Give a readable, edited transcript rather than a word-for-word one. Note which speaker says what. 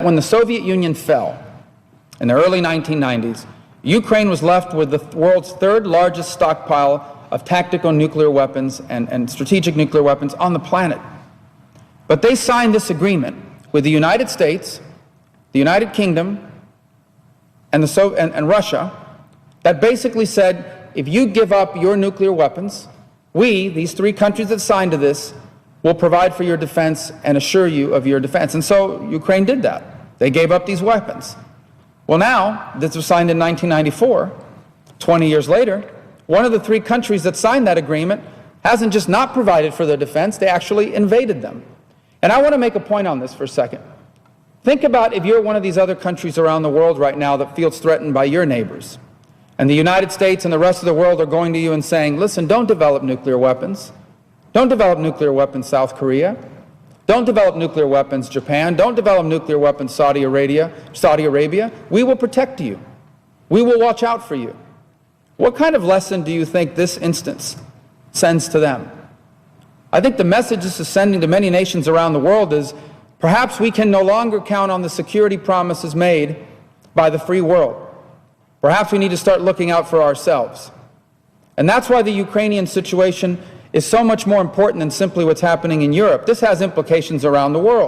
Speaker 1: when the Soviet Union fell in the early 1990s, Ukraine was left with the world's third largest stockpile of tactical nuclear weapons and strategic nuclear weapons on the planet. But they signed this agreement with the United States, the United Kingdom, and Russia that basically said, if you give up your nuclear weapons, we, these three countries that signed to this, will provide for your defense and assure you of your defense. And so Ukraine did that. They gave up these weapons. Well, now, this was signed in 1994, 20 years later, one of the three countries that signed that agreement hasn't just not provided for their defense, they actually invaded them. And I want to make a point on this for a second. Think about if you're one of these other countries around the world right now that feels threatened by your neighbors, and the United States and the rest of the world are going to you and saying, listen, don't develop nuclear weapons. Don't develop nuclear weapons, South Korea. Don't develop nuclear weapons, Japan. Don't develop nuclear weapons, Saudi Arabia. We will protect you. We will watch out for you. What kind of lesson do you think this instance sends to them? I think the message this is sending to many nations around the world is perhaps we can no longer count on the security promises made by the free world. Perhaps we need to start looking out for ourselves. And that's why the Ukrainian situation is so much more important than simply what's happening in Europe. This has implications around the world.